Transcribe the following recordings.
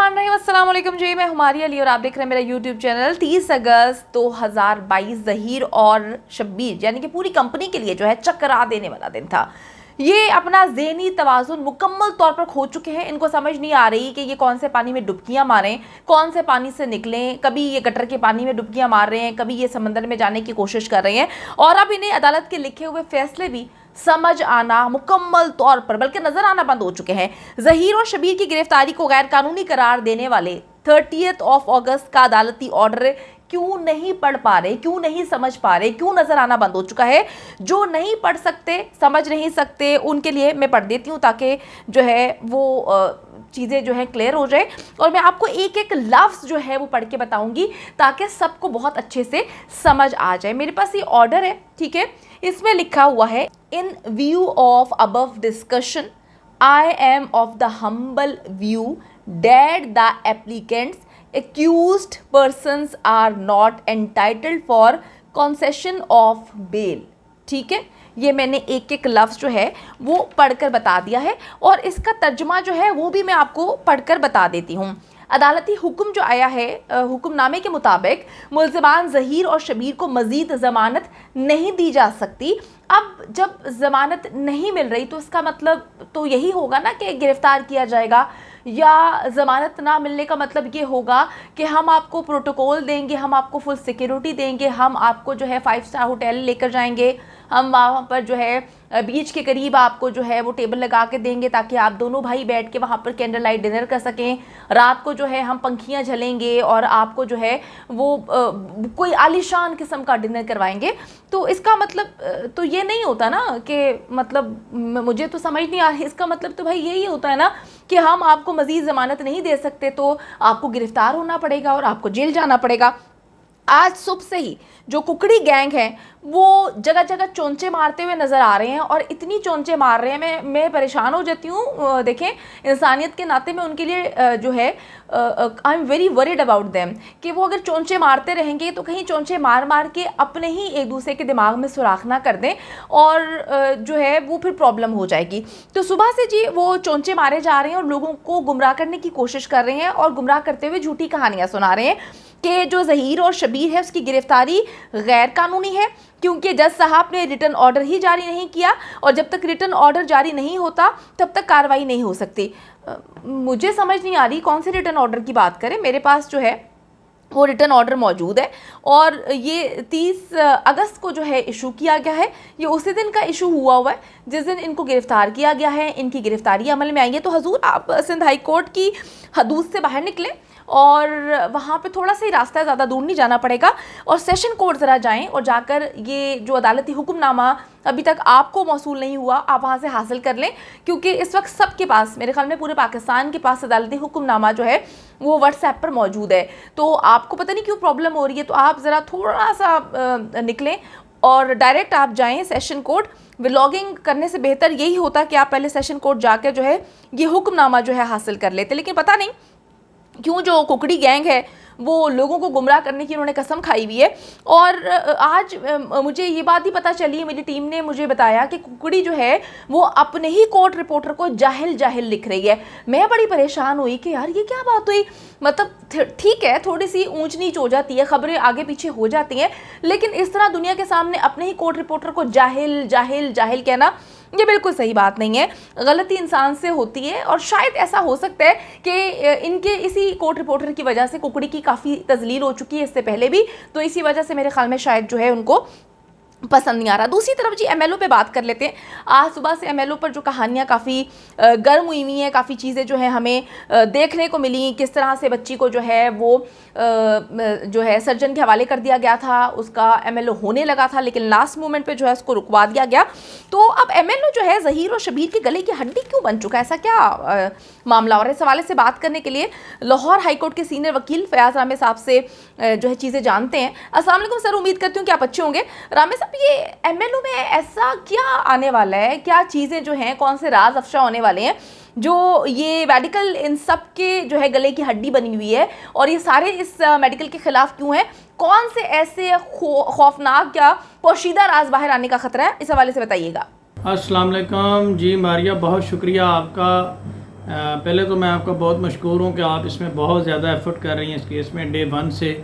अस्सलाम वालेकुम जी, मैं हुमारी अली और आप देख रहे हैं मेरा यूट्यूब चैनल। 30 अगस्त 2022 ज़हीर और शब्बीर यानी कि पूरी कंपनी के लिए जो है चकरा देने वाला दिन था। ये अपना ज़हनी तवाज़ुन मुकम्मल तौर पर खो चुके हैं। इनको समझ नहीं आ रही कि ये कौन से पानी में डुबकियां मारें, कौन से पानी से निकलें। कभी ये गटर के पानी में डुबकियां मार रहे हैं, कभी ये समंदर में जाने की कोशिश कर रहे हैं। और अब इन्हें अदालत के लिखे हुए फैसले भी समझ आना मुकम्मल तौर पर बल्कि नजर आना बंद हो चुके हैं। ज़हीर और शब्बीर की गिरफ्तारी को गैर कानूनी करार देने वाले 30 अगस्त का अदालती ऑर्डर क्यों नहीं पढ़ पा रहे, क्यों नहीं समझ पा रहे, क्यों नजर आना बंद हो चुका है। जो नहीं पढ़ सकते, समझ नहीं सकते, उनके लिए मैं पढ़ देती हूँ ताकि जो है वो चीज़ें जो है क्लियर हो जाए। और मैं आपको एक एक लफ्ज़ जो है वो पढ़ के बताऊंगी ताकि सबको बहुत अच्छे से समझ आ जाए। मेरे पास ये ऑर्डर है, ठीक है। इसमें लिखा हुआ है, इन view of above discussion I am of the humble view that the applicants accused persons are not entitled for concession of bail। ठीक है, ये मैंने एक एक लफ्ज़ जो है वो पढ़कर बता दिया है और इसका तर्जुमा जो है वो भी मैं आपको पढ़कर बता देती हूँ। अदालती हुक्म जो आया है, हुक्मनामे के मुताबिक मुल्ज़िमान ज़हीर और शब्बीर को मज़ीद ज़मानत नहीं दी जा सकती। अब जब ज़मानत नहीं मिल रही तो इसका मतलब तो यही होगा ना कि गिरफ़्तार किया जाएगा, या ज़मानत ना मिलने का मतलब ये होगा कि हम आपको प्रोटोकॉल देंगे, हम आपको फुल सिक्योरिटी देंगे, हम आपको जो है 5 स्टार होटल लेकर जाएंगे, हम वहाँ पर जो है बीच के करीब आपको जो है वो टेबल लगा के देंगे ताकि आप दोनों भाई बैठ के वहाँ पर कैंडल लाइट डिनर कर सकें। रात को जो है हम पंखियाँ झलेंगे और आपको जो है वो कोई आलीशान किस्म का डिनर करवाएंगे। तो इसका मतलब तो ये नहीं होता ना कि मतलब मुझे तो समझ नहीं आ रही, इसका मतलब तो भाई यही होता है ना कि हम आपको मज़ीद ज़मानत नहीं दे सकते तो आपको गिरफ़्तार होना पड़ेगा और आपको जेल जाना पड़ेगा। आज सुबह से ही जो कुकड़ी गैंग है वो जगह जगह चोंचे मारते हुए नज़र आ रहे हैं और इतनी चोंचे मार रहे हैं, मैं परेशान हो जाती हूँ। देखें, इंसानियत के नाते में उनके लिए जो है I am very worried about them कि वो अगर चोंचे मारते रहेंगे तो कहीं चोंचे मार मार के अपने ही एक दूसरे के दिमाग में सुराख ना कर दें और जो है वो फिर प्रॉब्लम हो जाएगी। तो सुबह से जी वो चोंचे मारे जा रहे हैं और लोगों को गुमराह करने की कोशिश कर रहे हैं और गुमराह करते हुए झूठी कहानियाँ सुना रहे हैं कि जो ज़हीर और शब्बीर है उसकी गिरफ्तारी गैर कानूनी है क्योंकि जज साहब ने रिटर्न ऑर्डर ही जारी नहीं किया और जब तक रिटर्न ऑर्डर जारी नहीं होता तब तक कार्रवाई नहीं हो सकती। मुझे समझ नहीं आ रही कौन से रिटर्न ऑर्डर की बात करें। मेरे पास जो है वो रिटर्न ऑर्डर मौजूद है और ये 30 अगस्त को जो है इशू किया गया है। ये उसी दिन का इशू हुआ है जिस दिन इनको गिरफ़्तार किया गया है, इनकी गिरफ्तारी अमल में आई है। तो हजूर आप सिंध हाई कोर्ट की हदूद से बाहर निकलें और वहाँ पे थोड़ा सा ही रास्ता है, ज़्यादा दूर नहीं जाना पड़ेगा, और सेशन कोर्ट ज़रा जाएं और जाकर ये जो अदालती हुक्मनामा अभी तक आपको मौसूल नहीं हुआ आप वहाँ से हासिल कर लें क्योंकि इस वक्त सबके पास, मेरे ख्याल में पूरे पाकिस्तान के पास अदालती हुक्मनामा जो है वो व्हाट्सएप पर मौजूद है। तो आपको पता नहीं क्यों प्रॉब्लम हो रही है, तो आप ज़रा थोड़ा सा निकलें और डायरेक्ट आप जाएँ सेशन कोर्ट। व्लॉगिंग करने से बेहतर यही होता कि आप पहले सेशन कोर्ट जाकर जो है ये हुक्मनामा जो है हासिल कर लेते, लेकिन पता नहीं क्यों जो कुकड़ी गैंग है वो लोगों को गुमराह करने की उन्होंने कसम खाई हुई है। और आज मुझे ये बात ही पता चली, मेरी टीम ने मुझे बताया कि कुकड़ी जो है वो अपने ही कोर्ट रिपोर्टर को जाहिल जाहिल लिख रही है। मैं बड़ी परेशान हुई कि यार ये क्या बात हुई। मतलब ठीक है, थोड़ी सी ऊंच नीच हो जाती है, खबरें आगे पीछे हो जाती हैं, लेकिन इस तरह दुनिया के सामने अपने ही कोर्ट रिपोर्टर को जाहिल जाहिल जाहिल कहना ये बिल्कुल सही बात नहीं है। गलती इंसान से होती है और शायद ऐसा हो सकता है कि इनके इसी कोर्ट रिपोर्टर की वजह से कुकड़ी की काफ़ी तजलील हो चुकी है इससे पहले भी, तो इसी वजह से मेरे ख्याल में शायद जो है उनको पसंद नहीं आ रहा। दूसरी तरफ जी एमएलओ पे बात कर लेते हैं। आज सुबह से एमएलओ पर जो कहानियाँ काफ़ी गर्म हुई हुई हैं, काफ़ी चीज़ें जो हैं हमें देखने को मिली, किस तरह से बच्ची को जो है वो जो है सर्जन के हवाले कर दिया गया था, उसका एमएलओ होने लगा था लेकिन लास्ट मोमेंट पे जो है उसको रुकवा दिया गया। तो अब एमएलओ जो है ज़हीर और शब्बीर के गले की हड्डी क्यों बन चुका है, ऐसा क्या मामला। और इस हवाले से बात करने के लिए लाहौर हाई कोर्ट के सीनियर वकील फयाज रामे साहब से जो है चीज़ें जानते हैं। अस्सलाम वालेकुम सर, उम्मीद करती हूँ कि आप अच्छे होंगे। रामे साहब, ये एमएलओ में ऐसा क्या आने वाला है, क्या चीज़ें जो हैं, कौन से राज अफशा होने वाले हैं जो ये मेडिकल इन सब के जो है गले की हड्डी बनी हुई है और ये सारे इस मेडिकल के खिलाफ क्यों हैं, कौन से ऐसे खौफनाक या पोशीदा राज बाहर आने का खतरा है, इस हवाले से बताइएगा। अस्सलाम वालेकुम जी मारिया, बहुत शुक्रिया आपका पहले तो मैं आपका बहुत मशकूर हूँ कि आप इसमें बहुत ज़्यादा एफ़र्ट कर रही हैं इस केस में डे 1 से,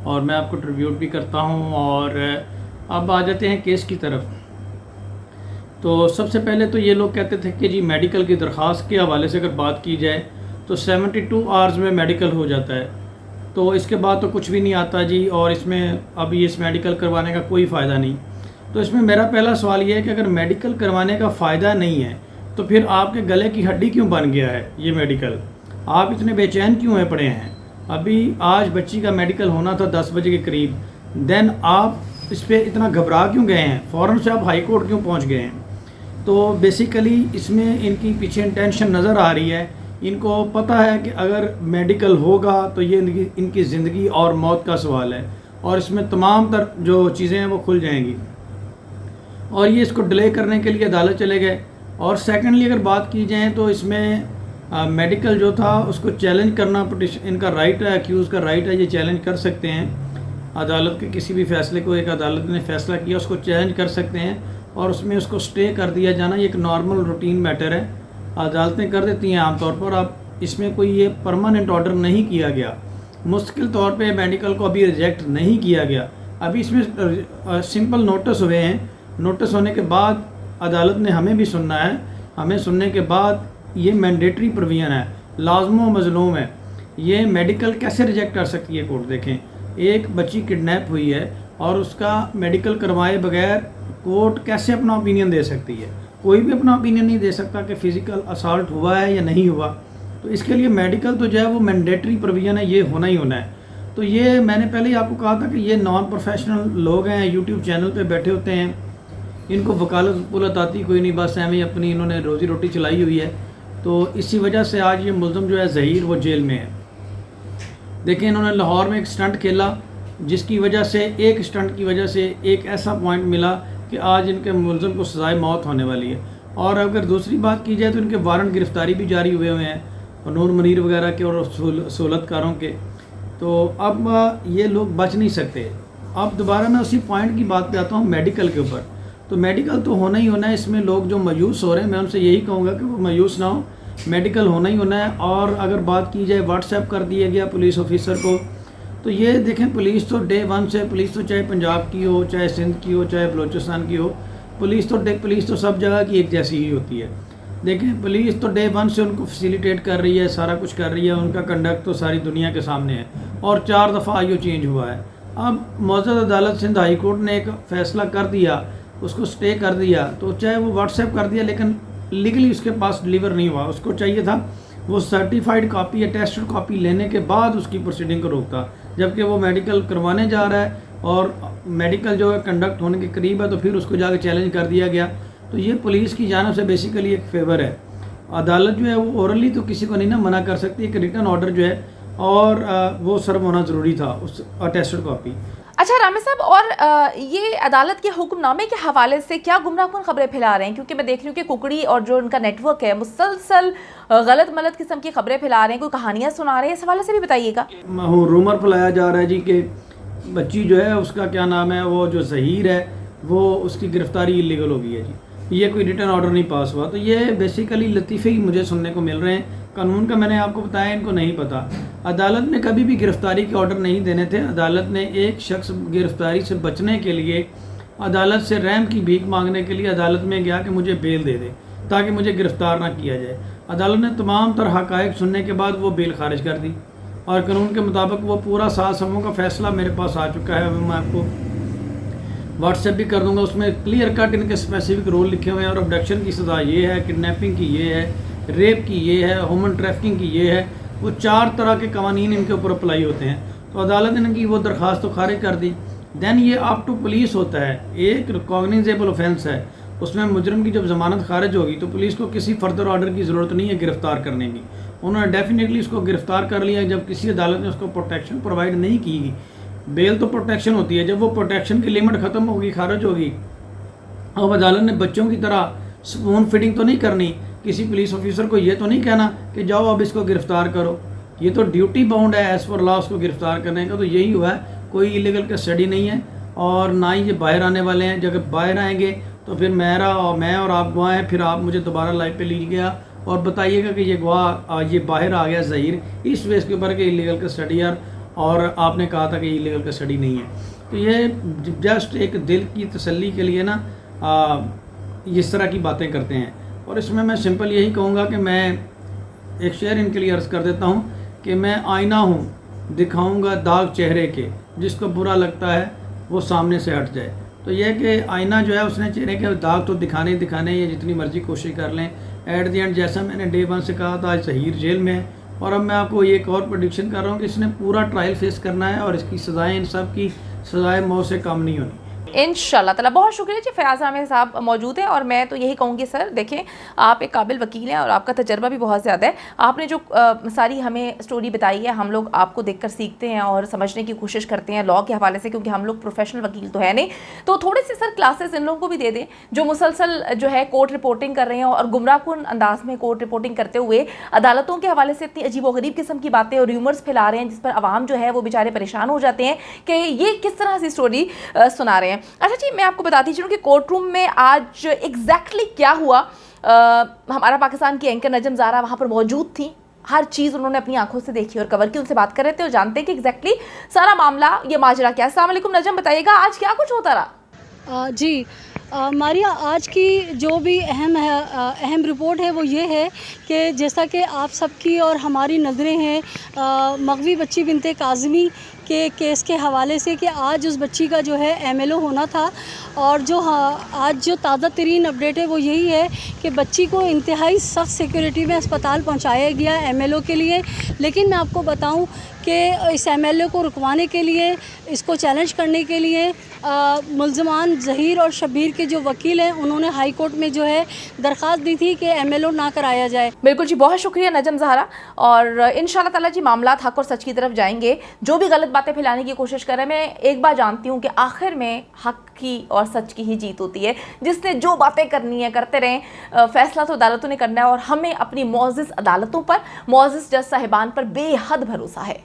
और मैं आपको ट्रिब्यूट भी करता हूँ। और अब आ जाते हैं केस की तरफ। तो सबसे पहले तो ये लोग कहते थे कि जी मेडिकल की दरख्वास्त के हवाले से अगर बात की जाए तो 72 आवर्स में मेडिकल हो जाता है, तो इसके बाद तो कुछ भी नहीं आता जी, और इसमें अभी इस मेडिकल करवाने का कोई फ़ायदा नहीं। तो इसमें मेरा पहला सवाल ये है कि अगर मेडिकल करवाने का फ़ायदा नहीं है तो फिर आपके गले की हड्डी क्यों बन गया है ये मेडिकल? आप इतने बेचैन क्यों हैं पड़े हैं? अभी आज बच्ची का मेडिकल होना था 10 बजे के करीब, देन आप इस पर इतना घबरा क्यों गए हैं? फ़ौरन से आप हाई कोर्ट क्यों पहुँच गए हैं? तो बेसिकली इसमें इनकी पीछे इंटेंशन नज़र आ रही है। इनको पता है कि अगर मेडिकल होगा तो ये इनकी ज़िंदगी और मौत का सवाल है, और इसमें तमाम तर जो चीज़ें हैं वो खुल जाएंगी, और ये इसको डिले करने के लिए अदालत चले गए। और सेकेंडली अगर बात की जाए तो इसमें मेडिकल जो था उसको चैलेंज करना पिटिशन इनका राइट है, अक्यूज़ का राइट है, ये चैलेंज कर सकते हैं। अदालत के किसी भी फैसले को, एक अदालत ने फैसला किया उसको चैलेंज कर सकते हैं, और उसमें उसको स्टे कर दिया जाना ये एक नॉर्मल रूटीन मैटर है, अदालतें कर देती हैं आमतौर पर। अब इसमें कोई ये परमानेंट ऑर्डर नहीं किया गया, मुश्किल तौर पे मेडिकल को अभी रिजेक्ट नहीं किया गया, अभी इसमें सिंपल नोटिस हुए हैं। नोटिस होने के बाद अदालत ने हमें भी सुनना है, हमें सुनने के बाद ये मैंडेटरी प्रोविजन है, लाजमो मजलूम है, ये मेडिकल कैसे रिजेक्ट कर सकती है कोर्ट? देखें, एक बच्ची किडनैप हुई है और उसका मेडिकल करवाए बगैर कोर्ट कैसे अपना ओपिनियन दे सकती है? कोई भी अपना ओपिनियन नहीं दे सकता कि फ़िज़िकल असॉल्ट हुआ है या नहीं हुआ। तो इसके लिए मेडिकल तो जो है वो मैंडेटरी प्रोविजन है, ये होना ही होना है। तो ये मैंने पहले ही आपको कहा था कि ये नॉन प्रोफेशनल लोग हैं, यूट्यूब चैनल पे बैठे होते हैं, इनको वकालत पुलत आती कोई नहीं, बस एवं अपनी इन्होंने रोज़ी रोटी चलाई हुई है। तो इसी वजह से आज ये मुल्ज़म जो है ज़हीर वो जेल में है। देखें, इन्होंने लाहौर में एक स्टंट खेला, जिसकी वजह से, एक स्टंट की वजह से एक ऐसा पॉइंट मिला कि आज इनके मुल्ज़म को सज़ाए मौत होने वाली है। और अगर दूसरी बात की जाए तो इनके वारंट गिरफ़्तारी भी जारी हुए हैं, नूर मनीर वगैरह के और सहूलतकारों के। तो अब ये लोग बच नहीं सकते। अब दोबारा मैं उसी पॉइंट की बात पे आता हूँ, मेडिकल के ऊपर। तो मेडिकल तो होना ही होना है। इसमें लोग जो मायूस हो रहे हैं, मैं उनसे यही कहूँगा कि वो मायूस ना हो, मेडिकल होना ही होना है। और अगर बात की जाए व्हाट्सएप कर दिया गया पुलिस ऑफिसर को, तो ये देखें, पुलिस तो डे 1 से, पुलिस तो चाहे पंजाब की हो, चाहे सिंध की हो, चाहे बलूचिस्तान की हो, पुलिस तो सब जगह की एक जैसी ही होती है। देखें, पुलिस तो डे 1 से उनको फैसिलिटेट कर रही है, सारा कुछ कर रही है, उनका कंडक्ट तो सारी दुनिया के सामने है, और 4 दफ़ा आईओ चेंज हुआ है। अब मौजूद अदालत सिंध हाई कोर्ट ने एक फ़ैसला कर दिया, उसको स्टे कर दिया, तो चाहे वो व्हाट्सएप कर दिया लेकिन लीगली उसके पास डिलीवर नहीं हुआ। उसको चाहिए था वो सर्टिफाइड कॉपी या टेस्टेड कॉपी लेने के बाद उसकी प्रोसीडिंग को रोकता, जबकि वो मेडिकल करवाने जा रहा है और मेडिकल जो है कंडक्ट होने के करीब है, तो फिर उसको जाकर चैलेंज कर दिया गया। तो ये पुलिस की जानिब से बेसिकली एक फेवर है। अदालत जो है वो ओरली तो किसी को नहीं ना मना कर सकती, एक रिटन ऑर्डर जो है और वो सर्व होना ज़रूरी था, उस अटेस्टेड कॉपी। अच्छा रामी साहब, और ये अदालत के हुक्मनामे के हवाले से क्या गुमराहकुन खबरें फैला रहे हैं? क्योंकि मैं देख रही हूँ कि कुकड़ी और जो उनका नेटवर्क है मुसलसल गलत मलत किस्म की खबरें फैला रहे हैं, कोई कहानियाँ सुना रहे हैं, इस हवाले से भी बताइएगा। रूमर फैलाया जा रहा है जी कि बच्ची जो है उसका क्या नाम है, वो जो ज़हीर है वो उसकी गिरफ़्तारी इलीगल हो गई है जी, ये कोई रिटर्न ऑर्डर नहीं पास हुआ। तो ये बेसिकली लतीफ़े ही मुझे सुनने को मिल रहे हैं। कानून का मैंने आपको बताया, इनको नहीं पता। अदालत ने कभी भी गिरफ़्तारी के ऑर्डर नहीं देने थे। अदालत ने एक शख्स गिरफ़्तारी से बचने के लिए, अदालत से रहम की भीख मांगने के लिए अदालत में गया कि मुझे बेल दे दे ताकि मुझे गिरफ़्तार ना किया जाए। अदालत ने तमाम तरह हक़ाइक़ सुनने के बाद वो बेल खारिज कर दी, और कानून के मुताबिक वो पूरा 7 समों का फ़ैसला मेरे पास आ चुका है। मैं आपको व्हाट्सएप भी कर दूंगा, उसमें क्लियर कट इनके स्पेसिफिक रोल लिखे हुए हैं, और अबडक्शन की सज़ा ये है, किडनैपिंग की ये है, रेप की ये है, ह्यूमन ट्रैफिकिंग की ये है। वो 4 तरह के कवानीन इनके ऊपर अप्लाई होते हैं। तो अदालत ने इनकी वो दरख्वास्त तो खारिज कर दी। दैन ये अप टू पुलिस होता है, एक रिकॉग्निजेबल ऑफेंस है, उसमें मुजरिम की जब ज़मानत खारिज होगी तो पुलिस को किसी फर्दर ऑर्डर की ज़रूरत नहीं है गिरफ़्तार करने की। उन्होंने डेफिनेटली उसको गिरफ़्तार कर लिया जब किसी अदालत ने उसको प्रोटेक्शन प्रोवाइड नहीं की। बेल तो प्रोटेक्शन होती है, जब वो प्रोटेक्शन की लिमिट ख़त्म होगी, खारिज होगी, अब अदालत ने बच्चों की तरह स्पून फीडिंग तो नहीं करनी। किसी पुलिस ऑफिसर को ये तो नहीं कहना कि जाओ अब इसको गिरफ़्तार करो, ये तो ड्यूटी बाउंड है एज़ पर लॉ उसको गिरफ़्तार करने का। तो यही हुआ है, कोई इलीगल का स्टडी नहीं है, और ना ही ये बाहर आने वाले हैं। जब बाहर आएंगे तो फिर मैं और आप गवाह हैं, फिर आप मुझे दोबारा लाइव पे लीजिएगा और बताइएगा कि ये गवाह ये बाहर आ गया ज़हीर इस वेस के ऊपर कि इलीगल कस्टडी और आपने कहा था कि इलीगल कस्टडी नहीं है। तो ये जस्ट एक दिल की तसल्ली के लिए ना इस तरह की बातें करते हैं। और इसमें मैं सिंपल यही कहूँगा कि मैं एक शेर इनके लिए अर्ज़ कर देता हूँ कि मैं आईना हूँ, दिखाऊँगा दाग चेहरे के, जिसको बुरा लगता है वो सामने से हट जाए। तो यह कि आईना जो है उसने चेहरे के दाग तो दिखाने ही दिखाने, ये जितनी मर्जी कोशिश कर लें, एट दी एंड जैसा मैंने डे 1 से कहा था, आज ज़हीर जेल में है। और अब मैं आपको एक और प्रेडिक्शन कर रहा हूँ कि इसने पूरा ट्रायल फेस करना है और इसकी सज़ाएँ, इन सब की सज़ाएँ मौत से कम नहीं होनी। इंशाल्लाह ताला। बहुत शुक्रिया जी, फयाज़ आमिर साहब मौजूद हैं और मैं तो यही कहूँगी सर, देखें आप एक काबिल वकील हैं और आपका तजर्बा भी बहुत ज़्यादा है। आपने जो सारी हमें स्टोरी बताई है, हम लोग आपको देखकर सीखते हैं और समझने की कोशिश करते हैं लॉ के हवाले से, क्योंकि हम लोग प्रोफेशनल वकील तो है नहीं। तो थोड़े से सर क्लासेस इन लोगों को भी दे दें जो मुसलसल जो है कोर्ट रिपोर्टिंग कर रहे हैं और गुमराहकुन अंदाज में कोर्ट रिपोर्टिंग करते हुए अदालतों के हवाले से इतनी अजीबोगरीब किस्म की बातें और र्यूमर्स फैला रहे हैं, जिस पर आवाम जो है वो बेचारे परेशान हो जाते हैं कि ये किस तरह से स्टोरी सुना रहे हैं। अच्छा जी, मैं आपको बताती चलूँ कि कोर्ट रूम में आज एग्जैक्टली क्या हुआ। हमारा पाकिस्तान की एंकर नजम ज़ारा वहाँ पर मौजूद थी, हर चीज़ उन्होंने अपनी आंखों से देखी और कवर की, उनसे बात कर रहे थे और जानते हैं कि एग्जैक्टली सारा मामला, ये माजरा क्या है। अस्सलाम वालेकुम नजम, बताइएगा आज क्या कुछ होता रहा। जी मारिया, आज की जो भी अहम रिपोर्ट है वो ये है कि जैसा कि आप सबकी और हमारी नज़रें हैं मगवी बच्ची बिनते काज़मी के केस के हवाले से कि आज उस बच्ची का जो है MLO होना था। और जो आज जो ताज़ा तरीन अपडेट है वो यही है कि बच्ची को इंतहाई सख्त सिक्योरिटी में अस्पताल पहुंचाया गया MLO के लिए। लेकिन मैं आपको बताऊं कि इस MLO को रुकवाने के लिए, इसको चैलेंज करने के लिए मुल्ज़मान ज़हीर और शब्बीर के जो वकील हैं उन्होंने हाई कोर्ट में जो है दरख्वास्त दी थी कि MLO ना कराया जाए। बिल्कुल जी, बहुत शुक्रिया नजम ज़हरा। और इंशाल्लाह ताला जी मामला हक और सच की तरफ जाएंगे। जो भी गलत बातें फैलाने की कोशिश कर रहे हैं, मैं एक बार जानती हूँ कि आखिर में हक की और सच की ही जीत होती है। जिसने जो बातें करनी है करते रहें, फैसला तो अदालतों ने करना है और हमें अपनी मोअज़्ज़िज़ अदालतों पर, मोअज़्ज़िज़ जज साहिबान पर बेहद भरोसा है।